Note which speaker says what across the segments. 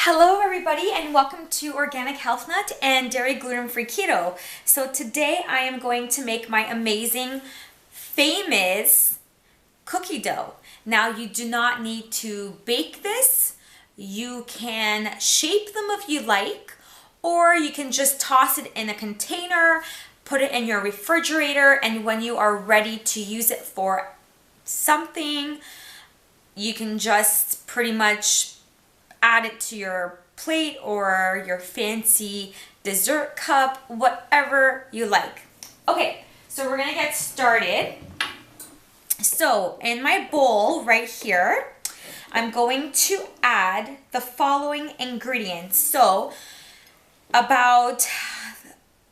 Speaker 1: Hello everybody and welcome to Organic Health Nut and Dairy Gluten-Free Keto. So today I am going to make my amazing, famous cookie dough. Now you do not need to bake this. You can shape them if you like, or you can just toss it in a container, put it in your refrigerator, and when you are ready to use it for something, you can just pretty much add it to your plate or your fancy dessert cup, whatever you like. Okay, so we're gonna get started. So in my bowl right here, I'm going to add the following ingredients. So about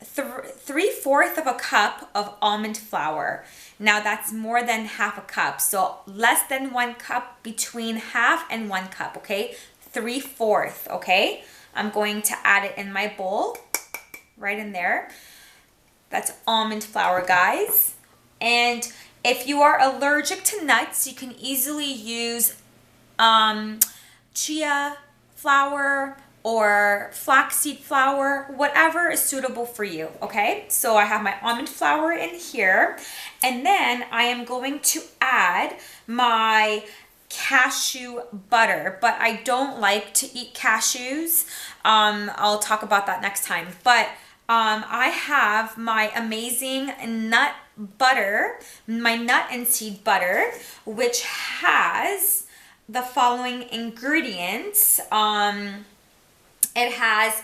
Speaker 1: 3/4 of a cup of almond flour. Now that's more than half a cup, so less than 1 cup, between half and 1 cup, okay? 3/4, okay? I'm going to add it in my bowl, right in there. That's almond flour, guys. And if you are allergic to nuts, you can easily use chia flour or flaxseed flour, whatever is suitable for you, okay? So I have my almond flour in here, and then I am going to add my cashew butter, but I don't like to eat cashews. I'll talk about that next time. But I have my amazing nut butter, my nut and seed butter, which has the following ingredients. It has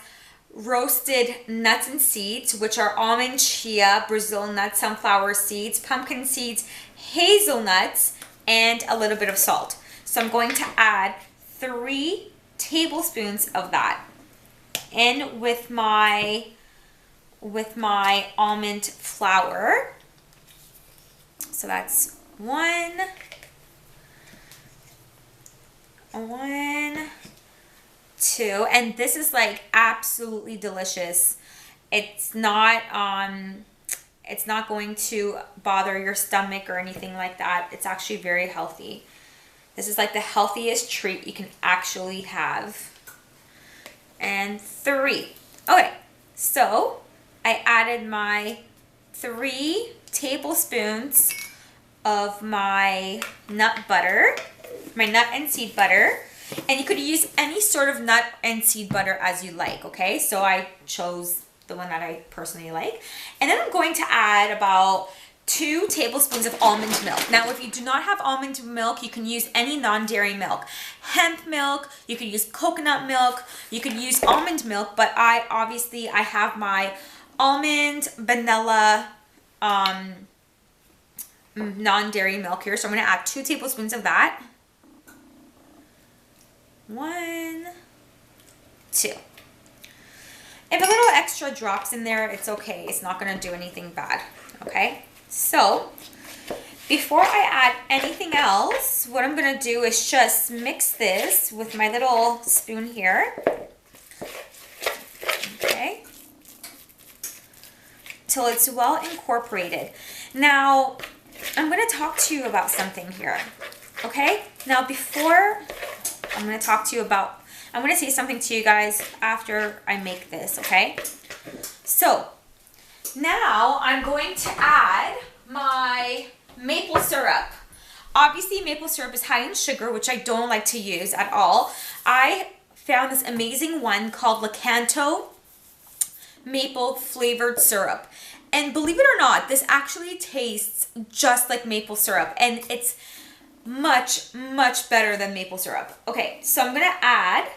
Speaker 1: roasted nuts and seeds, which are almond, chia, Brazil nuts, sunflower seeds, pumpkin seeds, hazelnuts, and a little bit of salt. So I'm going to add 3 tablespoons of that in with my almond flour. So that's 1, 2, and this is like absolutely delicious. It's not going to bother your stomach or anything like that. It's actually very healthy. This is like the healthiest treat you can actually have. And 3. Okay, so I added my 3 tablespoons of my nut butter, my nut and seed butter. And you could use any sort of nut and seed butter as you like, okay? So I chose the one that I personally like. And then I'm going to add about 2 tablespoons of almond milk. Now, if you do not have almond milk, you can use any non-dairy milk. Hemp milk, you could use coconut milk, you could use almond milk, but I have my almond vanilla non-dairy milk here. So I'm gonna add 2 tablespoons of that. 1, 2. If a little extra drops in there, it's okay. It's not going to do anything bad, okay? So, before I add anything else, what I'm going to do is just mix this with my little spoon here, okay? Till it's well incorporated. Now, I'm going to talk to you about something here, okay? Now, before I'm going to say something to you guys after I make this, okay? So, now I'm going to add my maple syrup. Obviously, maple syrup is high in sugar, which I don't like to use at all. I found this amazing one called Lakanto maple flavored syrup. And believe it or not, this actually tastes just like maple syrup. And it's much, much better than maple syrup. Okay, so I'm gonna add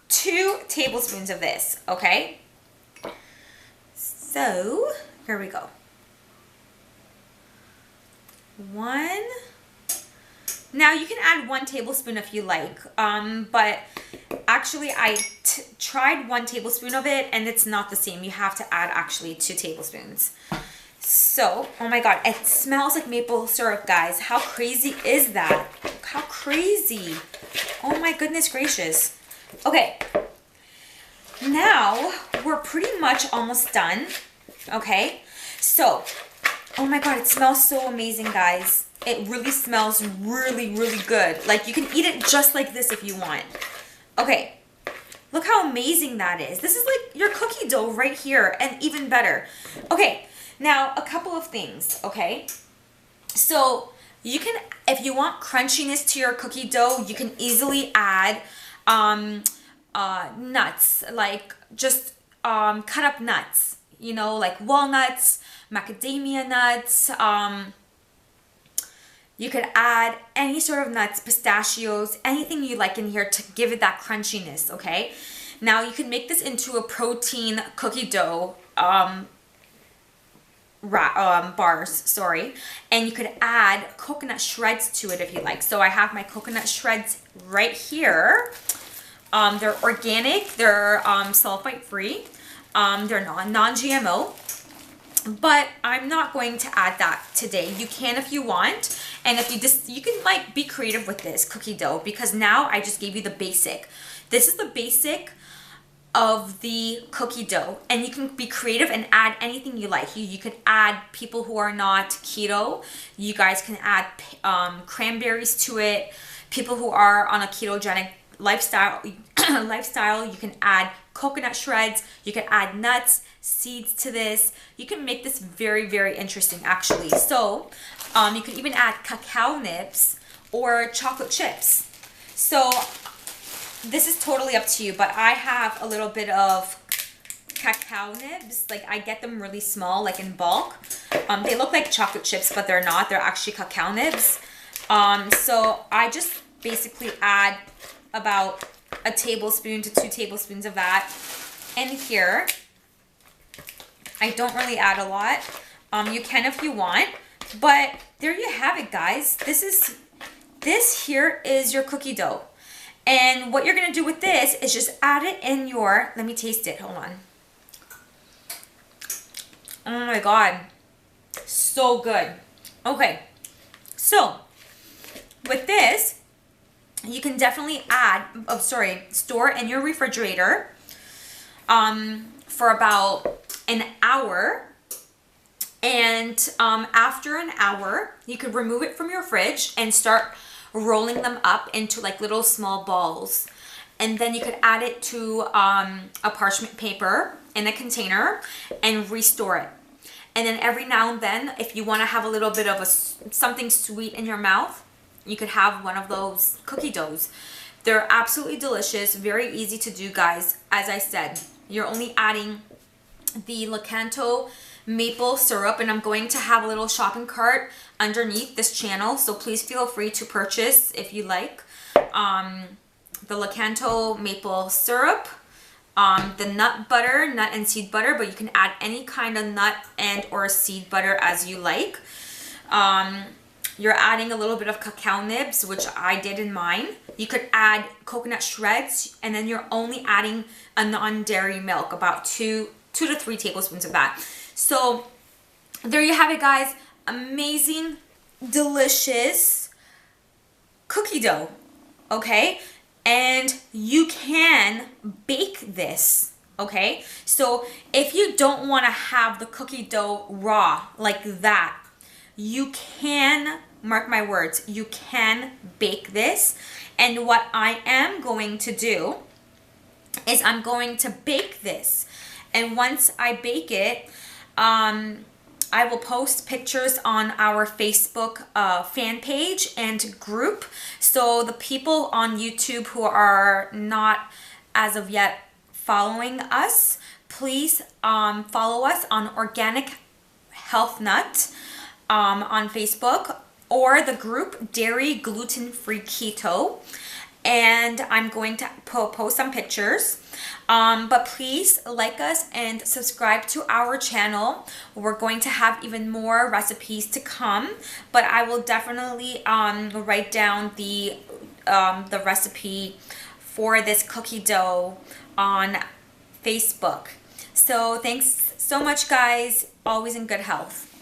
Speaker 1: 2 tablespoons of this, okay? So, here we go. 1. Now you can add 1 tablespoon if you like, but actually I tried 1 tablespoon of it and it's not the same. You have to add actually 2 tablespoons. So, oh my God, it smells like maple syrup, guys. How crazy is that? How crazy. Oh my goodness gracious. Okay, now we're pretty much almost done, okay? So, oh my God, it smells so amazing, guys. It really smells really, really good. Like, you can eat it just like this if you want. Okay, Look how amazing that is. This is like your cookie dough right here, and even better. Okay, now a couple of things, okay? So you can, if you want crunchiness to your cookie dough, you can easily add nuts, like just cut up nuts, you know, like walnuts, macadamia nuts. You could add any sort of nuts, pistachios, anything you like in here to give it that crunchiness, okay? Now you can make this into a protein cookie dough bars, sorry. And you could add coconut shreds to it if you like. So I have my coconut shreds right here. They're organic, they're sulfite free, they're non-GMO. But I'm not going to add that today. You can if you want. And if you just, you can like be creative with this cookie dough, because now I just gave you the basic. This is the basic of the cookie dough, and you can be creative and add anything you like. You could add, people who are not keto, you guys can add cranberries to it. People who are on a ketogenic lifestyle, you can add coconut shreds, you can add nuts, seeds to this. You can make this very, very interesting actually. So you can even add cacao nibs or chocolate chips. So this is totally up to you, but I have a little bit of cacao nibs. Like I get them really small, like in bulk. They look like chocolate chips, but they're not. They're actually cacao nibs. So I just basically add about a tablespoon to 2 tablespoons of that in here. I don't really add a lot. You can if you want, but there you have it, guys. This here is your cookie dough. And what you're gonna do with this is just add it in your, let me taste it, hold on. Oh my God, so good. Okay, so with this, you can definitely add, store in your refrigerator for about an hour. And after an hour, you could remove it from your fridge and start rolling them up into like little small balls. And then you could add it to a parchment paper in a container and restore it. And then every now and then, if you want to have a little bit of something sweet in your mouth, you could have one of those cookie doughs. They're absolutely delicious, very easy to do, guys. As I said, you're only adding the Lakanto maple syrup, and I'm going to have a little shopping cart underneath this channel, so please feel free to purchase if you like the Lakanto maple syrup, the nut and seed butter, but you can add any kind of nut and or seed butter as you like. You're adding a little bit of cacao nibs, which I did in mine. You could add coconut shreds, and then you're only adding a non-dairy milk, about 2 to 3 tablespoons of that. So there you have it, guys. Amazing, delicious cookie dough, okay? And you can bake this, okay? So if you don't want to have the cookie dough raw like that, you can, mark my words, you can bake this. And what I am going to do is I'm going to bake this. And once I bake it, I will post pictures on our Facebook fan page and group. So the people on YouTube who are not as of yet following us, please follow us on Organic Health Nut on Facebook, or the group Dairy Gluten Free Keto. And I'm going to post some pictures. But please like us and subscribe to our channel. We're going to have even more recipes to come, but I will definitely write down the recipe for this cookie dough on Facebook. So thanks so much, guys. Always in good health.